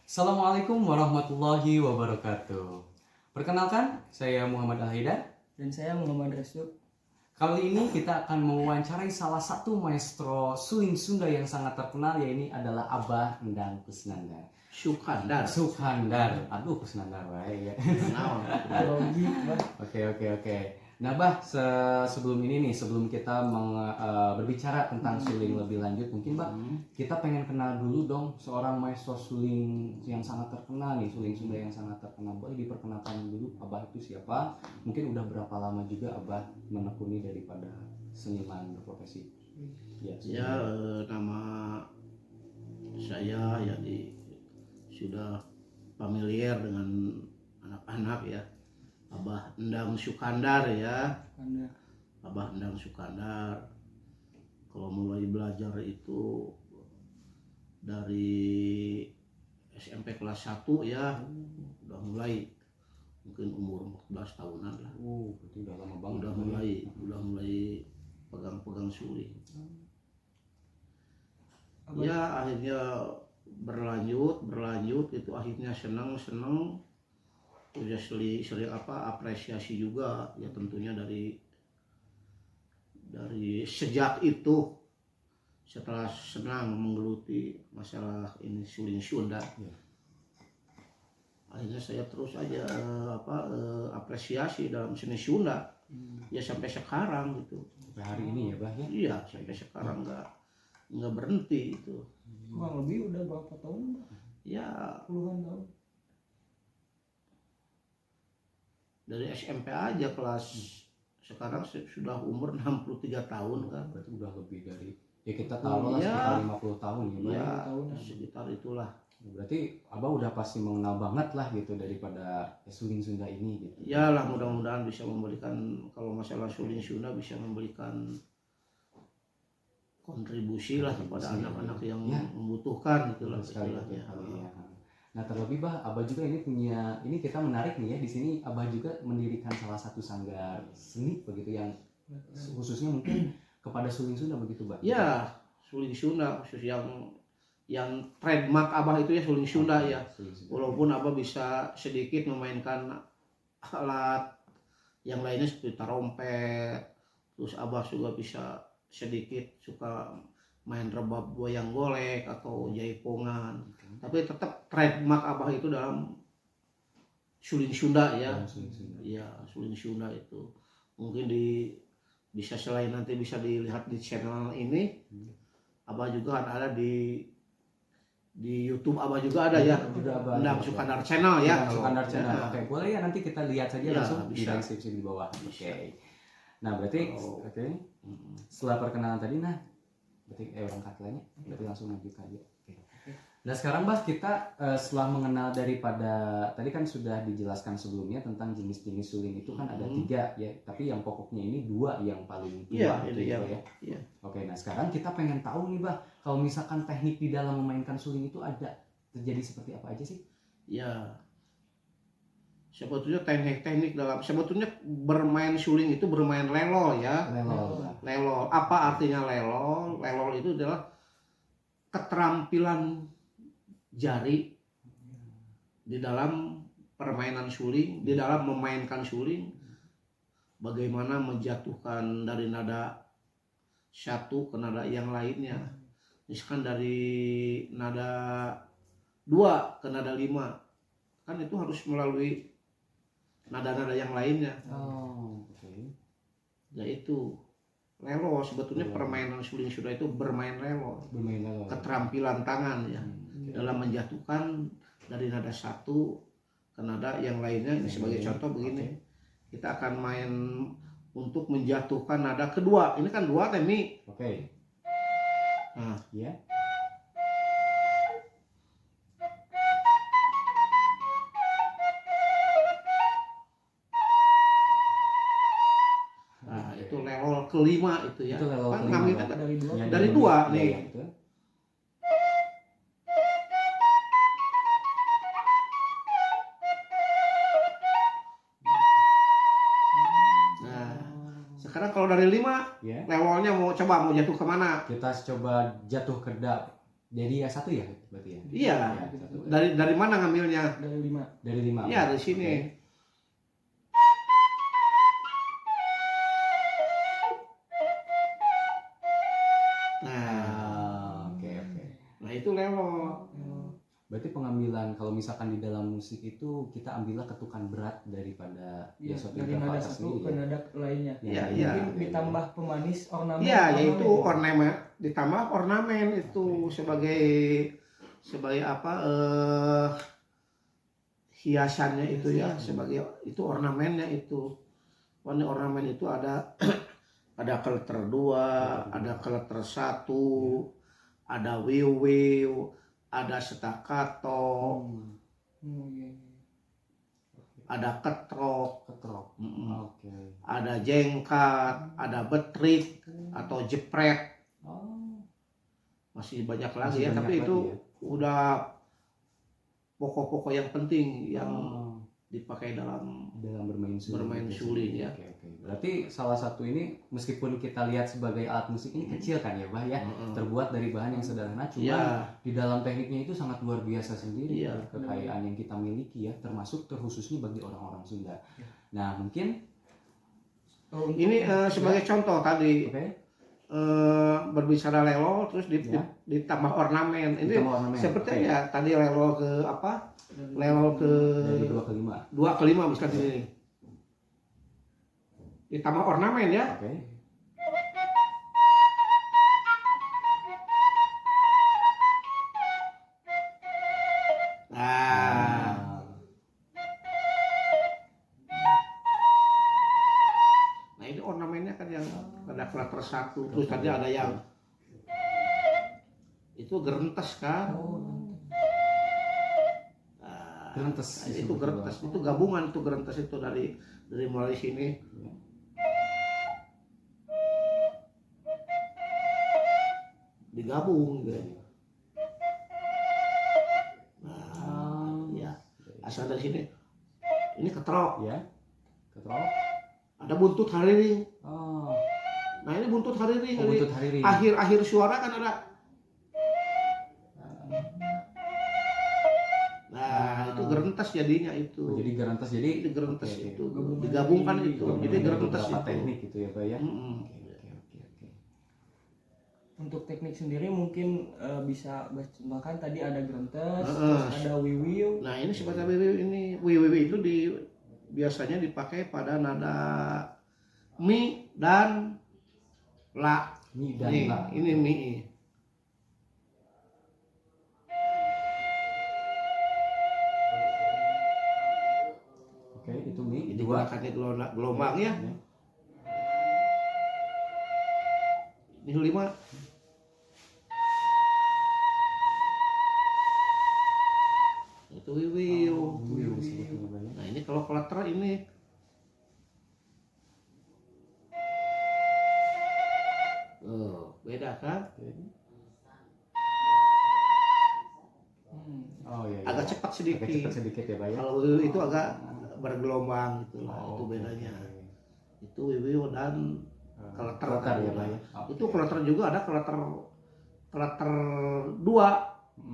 Assalamualaikum warahmatullahi wabarakatuh. Perkenalkan, saya Muhammad Al-Haidar. Dan saya Muhammad Restu. Kali ini kita akan mewawancarai salah satu maestro suling Sunda yang sangat terkenal, yaitu adalah Abah Endang Kusnandar. Sukhandar. Aduh, Kusnandar wae ya. Logi, Bah. Oke. Nah, Bah, sebelum ini nih, sebelum kita berbicara tentang suling lebih lanjut, mungkin Bah, kita pengen kenal dulu dong seorang maestro suling yang sangat terkenal nih, suling Sunda yang sangat terkenal. Boleh diperkenalkan dulu Abah itu siapa? Mungkin udah berapa lama juga Abah menekuni daripada seniman berprofesi? Ya, nama saya ya sudah familiar dengan anak-anak ya. Abah Endang Sukhandar ya. Abah Endang Sukhandar. Kalau mulai belajar itu dari SMP kelas 1 ya, udah mulai mungkin umur 14 tahunan lah. Berarti udah lama banget. Udah mulai pegang-pegang suling. Ya akhirnya berlanjut itu akhirnya senang udah sering apresiasi juga ya, tentunya dari sejak itu, setelah senang menggeluti masalah ini suling Sunda ya. Akhirnya saya terus aja apresiasi dalam seni Sunda ya sampai sekarang gitu. Sampai hari ini ya Bah ya? Iya, sampai sekarang nggak berhenti itu. Kurang lebih udah berapa tahun, Bah? Ya Puluhan tahun. Dari SMP aja kelas sekarang sudah umur 63 tahun kan. Berarti udah lebih dari ya kita tahu lah sekitar 50 tahun ya Bah. Ya, sekitar itulah. Berarti Abah udah pasti mengenal banget lah gitu daripada suling Sunda ini gitu. Ya lah, mudah-mudahan bisa memberikan, kalau masalah suling Sunda bisa memberikan kontribusi lah kepada anak-anak yang membutuhkan itulah istilahnya. Ya. Nah terlebih Bah, Abah juga ini kita menarik nih ya, di sini Abah juga mendirikan salah satu sanggar seni begitu yang khususnya mungkin kepada suling Sunda begitu Bah. Ya, suling Sunda khusus yang trademark Abah itu ya suling Sunda ya. Walaupun Abah bisa sedikit memainkan alat yang lainnya seperti tarompet, terus Abah juga bisa sedikit suka main rebab goyang golek atau jaipongan. Tapi tetap trademark Abah itu dalam suling Sunda ya. Iya, suling Sunda itu. Mungkin bisa selain nanti bisa dilihat di channel ini, Abah juga ada di YouTube Abah juga ada ya. Endang Sukhandar channel ya. Sukhandar channel. Oke, boleh ya nanti kita lihat saja ya, langsung bisa. di deskripsi di bawah. Oke. Nah, berarti setelah perkenalan tadi berarti orang katanya berarti langsung lanjut aja. Nah sekarang Bah, kita setelah mengenal daripada tadi kan sudah dijelaskan sebelumnya tentang jenis-jenis suling itu kan ada 3 ya, tapi yang pokoknya ini 2 yang paling tua gitu ya. Oke, nah sekarang kita pengen tahu nih Bah, kalau misalkan teknik di dalam memainkan suling itu terjadi seperti apa aja sih? Ya, sebetulnya teknik-teknik dalam bermain suling itu bermain lelol ya. Lelol. Apa artinya lelol? Lelol itu adalah keterampilan jari di dalam permainan suling, di dalam memainkan suling, bagaimana menjatuhkan dari nada satu ke nada yang lainnya. Misalkan dari nada 2 ke nada 5, kan itu harus melalui nada-nada yang lainnya. Yaitu lelo, sebetulnya permainan suling Sunda itu bermain lelo. Keterampilan tangan ya. Dalam menjatuhkan dari nada 1 ke nada yang lainnya. Ini sebagai contoh begini. Kita akan main untuk menjatuhkan nada kedua. Ini kan 2 temi. Oke. Nah, ya. itu lelol kelima itu ya. Itu lelol kan kelima, kami kan? dari 2 nih. Ya, nah, sekarang kalau dari 5 lelolnya mau jatuh kemana? Kita coba jatuh ke Jadi ya 1 ya berarti ya? Iya. Dari mana ngambilnya? Dari 5. Dari 5. Ya dari sini. Nah, Oke. nah itu lelo. Berarti pengambilan kalau misalkan di dalam musik itu kita ambillah ketukan berat daripada Ya, suatu dari nada interval satu sendiri ke ya. nada lainnya. Iya, Ya, iya. Mungkin ditambah pemanis ornamen. Iya, yaitu ornamen. ornamen ditambah ornamen itu sebagai apa hiasannya itu ya, sebagai itu ornamennya itu. Warna ornamen itu ada ada kleter 2, ada kleter 1, ada wiu-wiu, ada staccato, Iya. ada ketrok, Ketrok. Oke. ada jengkat, ada betrik atau jepret. Oh. Masih banyak Masih lagi ya, banyak tapi lagi itu ya. udah pokok-pokok yang penting yang Oh. dipakai dalam bermain suli. Bermain gitu suli, sih. ya. Oke. Berarti salah satu ini meskipun kita lihat sebagai alat musik ini kecil kan ya, Bah ya. Terbuat dari bahan yang sederhana, cuma ya. di dalam tekniknya itu sangat luar biasa sendiri. Iya. Kekayaan yang kita miliki ya, termasuk terkhususnya bagi orang-orang Sunda. Nah, mungkin Ini sebagai contoh tadi oke. berbicara lelo terus Ya. ditambah ornamen. Ini Ditambah ornamen, seperti oke. ya tadi lelo ke apa? Lelo ke Dari 2 ke 5. 2 ke 5 misalnya ini. Ditambah ornamen ya. Oke. Nah, nah ini ornamennya kan yang ada kleter 1 terus tadi ada yang itu gerentes kan. Nah, Gerentes itu disebut gerentes, itu gabungan itu gerentes itu dari mulai sini. Digabung gitu. Nah, ya. Asal dari sini. Ini ketrok. Ya. Ketrok. Ada buntut hariring. Oh. Nah, ini buntut hariring. Oh, buntut hariring. Akhir-akhir suara kan ada. Nah, itu gerentes jadinya itu. Oh, jadi gerentes jadi Itu gerentes oke, itu. oke. Digabungkan itu. Gabungan Jadi dari gerentes beberapa itu. teknik gitu ya, Pak ya. Mm-mm. Oke. Untuk teknik sendiri mungkin bisa contohkan tadi ada gerentes, Heeh. terus ada wiwiu. Nah, ini seperti wiwi ini. Wiwi itu biasanya dipakai pada nada mi dan la. Mi dan Nih, la. ini mi. Oke, itu mi. Jadi Dua. gerakannya gelombang ya. Ini 5. Itu wiwiu. Wiu disebutnya, Pak ya. Nah, ini kalau kleter ini. Oh, beda kan? Oke. Oh iya. Agak cepat sedikit. Agak cepat sedikit ya, Pak ya. Kalau wiwiu itu agak bergelombang gitu lah, itu oke, bedanya. oke. Itu wiwiu dan kleter Kleter tadi. ya, Pak ya. Itu kleter juga ada kleter 2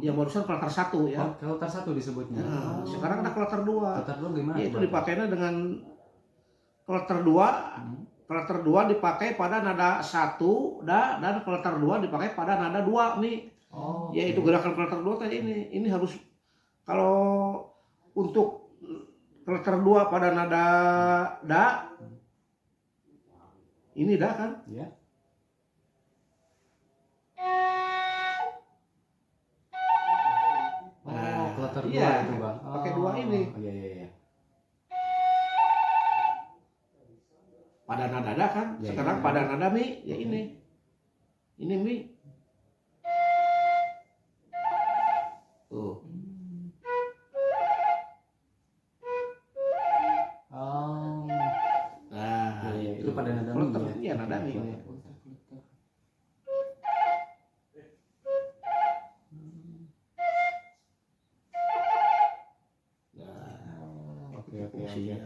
yang barusan kleter 1 ya. Oh, kleter 1 disebutnya. Nah, Oh. sekarang ada kleter 2. Kleter dulu gimana? Itu Pak? dipakainya dengan kleter 2. Kleter 2 dipakai pada nada 1 dan kleter 2 dipakai pada nada 2 nih. Oh. Yaitu gerakan kleter 2 tadi ini. Ini harus kalau untuk kleter 2 pada nada da. Ini da kan? Ya. Oh, kleter 2 iya, itu, Bang. pakai 2 ini. Oh, iya. Pada nada da kan? Ya, Sekarang ya. pada nada mi, ya ini. Ini mi. Tuh. Oh. Nah, Iya, itu pada nada mi kleter, ya. iya nada mi. Oke. Nah, Oke. fungsinya.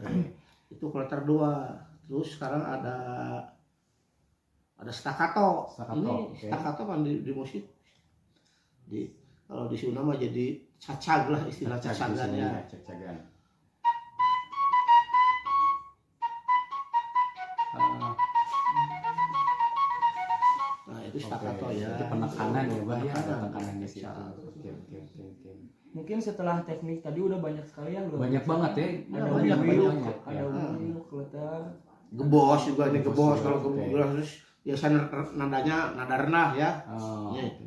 Itu kleter 2. Terus sekarang ada staccato. Staccato, Ini oke. staccato kan di musik. Kalau di Sunda mah jadi cacag lah istilah cacagan ya. Cacagan. Nah itu staccato ya. Itu penekanan ya bah ya, ada Penekanan. tekanan di situ. Ya. Oke. Mungkin setelah teknik tadi udah banyak sekali yang luar Banyak biasa. banget ya. Ada banyak, wheel, banyak. ada wheel, kletar. Gebos juga ini gebos kalau Oke. gebos terus biasanya nadanya nada rendah ya. Oh, Iya. oke.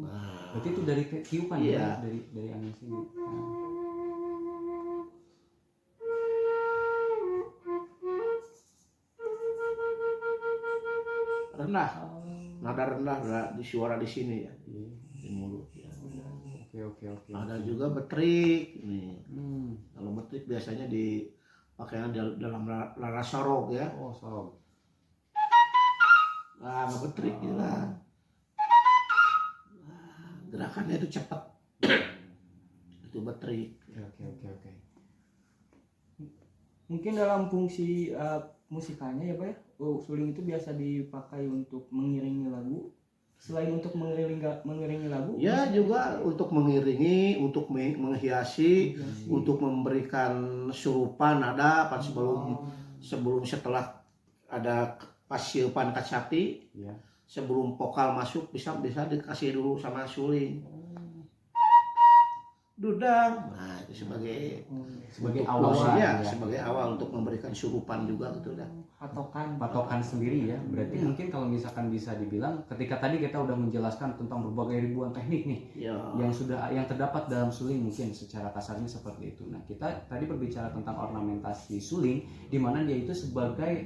Nah, Berarti itu dari tiupan Iya. ya, dari angin sini. rendah, nada rendah di suara di sini ya, Iya. di mulut ya. Oke. Ada juga betrik nih. Hmm. Kalau betrik biasanya dipakainya dalam laras sorok ya. Oh, so. Nah, betrik gitu lah. Gerakannya itu cepat. Itu betrik. Oke. Mungkin dalam fungsi musikalnya ya Pak ya, suling itu biasa dipakai untuk mengiringi lagu. Selain untuk mengiringi lagu, Ya juga untuk mengiringi, untuk menghiasi, untuk memberikan surupan nada pas sebelum setelah ada pasiupan kacapi, Iya. sebelum vokal masuk bisa dikasih dulu sama suling. Dudang. Nah, itu sebagai awal ya, ya. sebagai awal untuk memberikan surupan juga gitu dah. patokan Sendiri ya. Berarti mungkin kalau misalkan bisa dibilang ketika tadi kita udah menjelaskan tentang berbagai ribuan teknik nih Ya. yang terdapat dalam suling, mungkin secara kasarnya seperti itu. Nah, kita tadi berbicara tentang ornamentasi suling di mana dia itu sebagai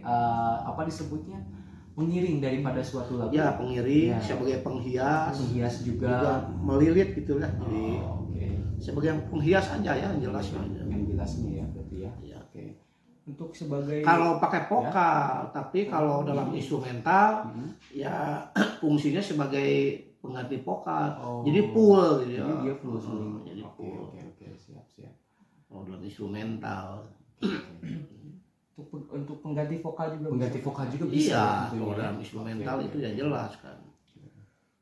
apa disebutnya? Pengiring daripada suatu lagu. Ya, pengiring Ya. sebagai penghias juga. melilit gitu lah. Jadi Oke. sebagai yang penghias aja ya, jelas aja. Yang jelasnya ya berarti ya. Ya. Oke. untuk sebagai Kalau pakai vokal, tapi kalau dalam instrumental ya fungsinya sebagai pengganti vokal. Oh. Jadi full gitu ya. Jadi dia full suling. Jadi Oke, full. oke, siap. Kalau dalam instrumental. untuk pengganti vokal juga Pengganti bisa. vokal juga bisa. Iya, gitu kalau ya. dalam instrumental Oke, itu oke. ya jelas kan.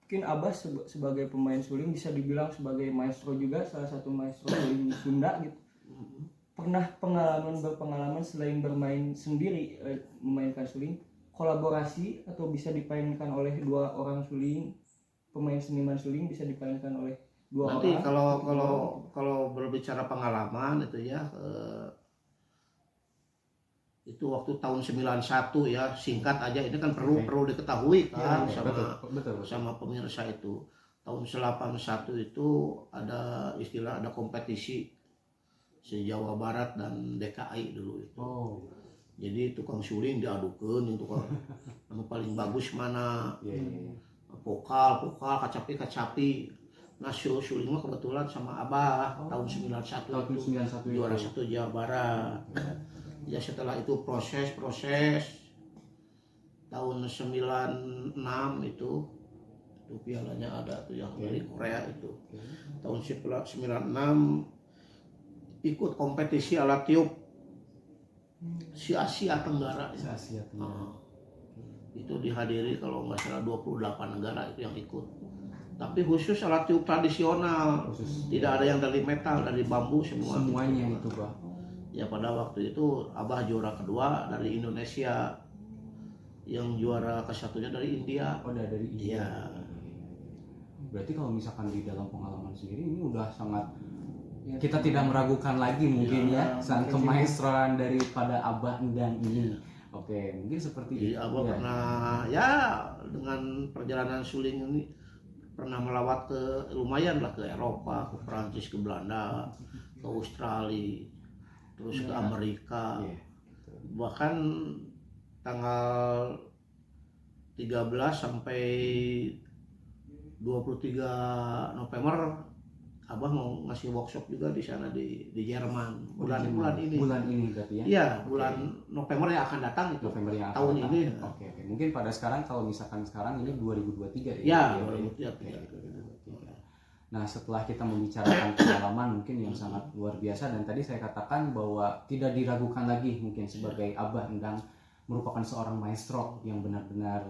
Mungkin Abah sebagai pemain suling bisa dibilang sebagai maestro juga, salah satu maestro suling Sunda gitu. Pernah berpengalaman selain bermain sendiri memainkan suling, kolaborasi atau bisa dipainkan oleh dua orang suling, pemain seniman suling bisa dipainkan oleh dua Nanti orang. kalau berbicara pengalaman itu ya itu waktu tahun 91 ya, singkat aja ini kan perlu diketahui kan Iya, betul. sama pemirsa itu. Tahun 81 itu ada kompetisi se-Jawa Barat dan DKI dulu itu. Oh. Jadi tukang suling diadukeun yang tukang anu paling bagus mana. Iya. Vokal, kacapi. Nah, suling mah kebetulan sama Abah tahun 91 Tahun itu 91 juara itu. 1 Jawa Barat. Ya setelah itu proses tahun 96 itu pialanya ada tuh yang dari Korea itu. Tahun 96 ikut kompetisi alat tiup Asia Tenggara ya. Asia Tenggara. Itu dihadiri kalau nggak salah 28 negara itu yang ikut. Tapi khusus alat tiup tradisional, tidak ada yang dari metal, dari bambu Semuanya itu, Bah. Ya pada waktu itu Abah juara kedua dari Indonesia, yang juara ke-1-nya dari India. Oh, dari India. Iya. Berarti kalau misalkan di dalam pengalaman sendiri ini udah sangat kita tidak meragukan lagi mungkin ya sang kemaestroan daripada Abah Endang ini. Oke, mungkin seperti Jadi Abah pernah ya dengan perjalanan suling ini pernah melawat lumayan lah ke Eropa, ke Prancis, ke Belanda, ke Australia, terus ke Amerika. Bahkan tanggal 13 sampai 23 November Abah mau ngasih workshop juga di sana di Jerman bulan ini. Bulan ini berarti ya? Iya, bulan November yang akan datang itu. November yang akan tahun datang. ini. Oke. Mungkin pada sekarang kalau misalkan sekarang ini 2023 Ya, ya. 2023. Nah, setelah kita membicarakan pengalaman mungkin yang sangat luar biasa dan tadi saya katakan bahwa tidak diragukan lagi mungkin sebagai Abah Endang merupakan seorang maestro yang benar-benar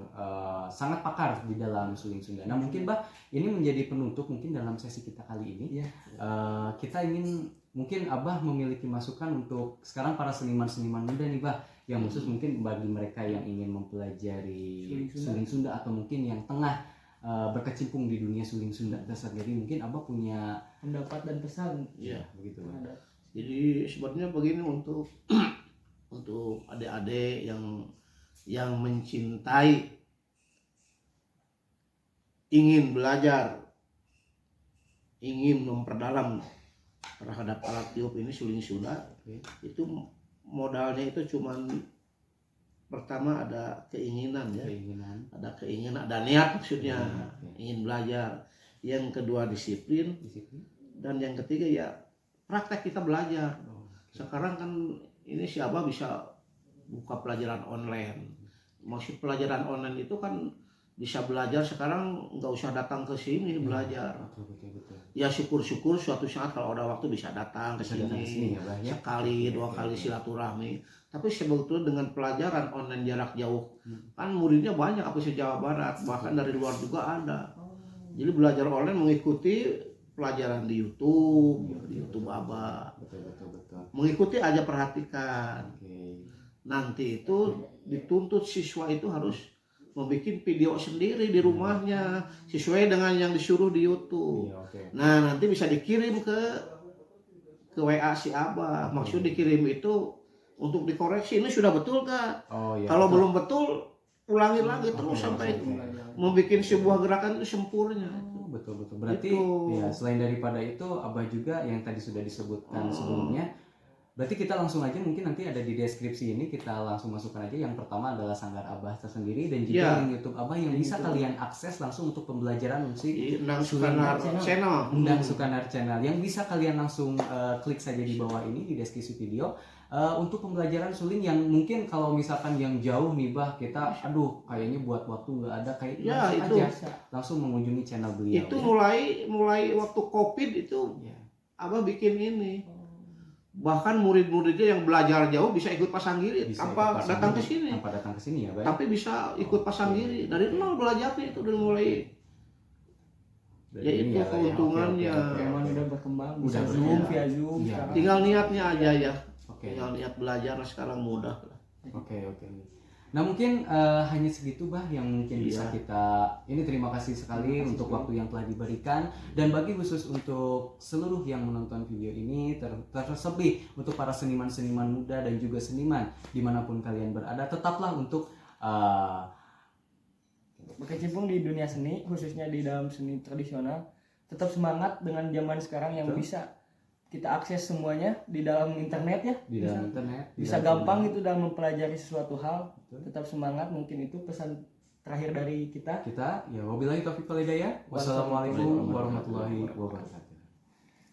sangat pakar di dalam suling Sunda. Nah mungkin Bah ini menjadi penutup mungkin dalam sesi kita kali ini. Iya. Kita ingin mungkin Abah memiliki masukan untuk sekarang para seniman-seniman muda nih Bah, yang khusus mungkin bagi mereka yang ingin mempelajari suling Sunda atau mungkin yang tengah berkecimpung di dunia suling Sunda tersendiri, mungkin Abah punya pendapat dan pesan. Iya. begitu. Ada. Jadi sebenarnya begini untuk untuk adik-adik yang mencintai, ingin belajar, ingin memperdalam terhadap alat tiup ini suling Sunda, itu modalnya itu cuman pertama ada keinginan ya, ada keinginan, ada niat maksudnya, ingin belajar. Yang kedua disiplin, dan yang ketiga ya praktek kita belajar. Sekarang kan ini siapa bisa buka pelajaran online. Maksud pelajaran online itu kan bisa belajar sekarang, nggak usah datang ke sini belajar. Betul. Ya syukur-syukur suatu saat kalau ada waktu bisa datang ke sini ya, Bah, ya. sekali dua kali silaturahmi. Tapi sebetulnya dengan pelajaran online jarak jauh kan muridnya banyak, apa sih Jawa Barat, bahkan dari luar juga ada. Jadi belajar online mengikuti pelajaran di YouTube Abah. Betul. Mengikuti aja, perhatikan. Nanti itu dituntut siswa itu harus membuat video sendiri di rumahnya sesuai dengan yang disuruh di YouTube. Nah, nanti bisa dikirim ke WA si Abah. Maksud dikirim itu untuk dikoreksi, ini sudah betul kah? Kalau belum betul, ulangi lagi terus sampai membuat sebuah gerakan itu sempurna. Betul. Berarti ya selain daripada itu Abah juga yang tadi sudah disebutkan sebelumnya. Berarti kita langsung aja, mungkin nanti ada di deskripsi ini kita langsung masukkan aja. Yang pertama adalah Sanggar Abah tersendiri dan juga link YouTube Abah yang bisa kalian akses langsung untuk pembelajaran musik Endang Sukanar Channel. Endang Sukanar Channel yang bisa kalian langsung klik saja di bawah ini di deskripsi video untuk pembelajaran suling yang mungkin kalau misalkan yang jauh nih Bah, kita kayaknya buat waktu nggak ada, kayak langsung mengunjungi channel beliau. Itu mulai waktu Covid itu Abah bikin ini. Bahkan murid-muridnya yang belajar jauh bisa ikut pasang giri tanpa datang ke sini. Ya, Bah. Tapi bisa ikut pasang giri dari nol belajarnya itu dari mulai. Ya itu keuntungannya. Memang udah berkembang, bisa Zoom via Zoom. Tinggal niatnya aja ya. Tinggal niat belajar sekarang mudah. Oke. Nah mungkin hanya segitu Bah yang mungkin bisa kita. Ini terima kasih sekali untuk waktu yang telah diberikan, dan bagi khusus untuk seluruh yang menonton video ini, terlebih untuk para seniman-seniman muda dan juga seniman dimanapun kalian berada, tetaplah untuk berkecimpung di dunia seni, khususnya di dalam seni tradisional. Tetap semangat dengan zaman sekarang yang bisa kita akses semuanya di dalam internet ya. Bisa gampang itu dalam mempelajari sesuatu hal. Tetap semangat, mungkin itu pesan terakhir dari kita. Ya wabillahi taufiq wal hidayah. Wassalamualaikum warahmatullahi wabarakatuh.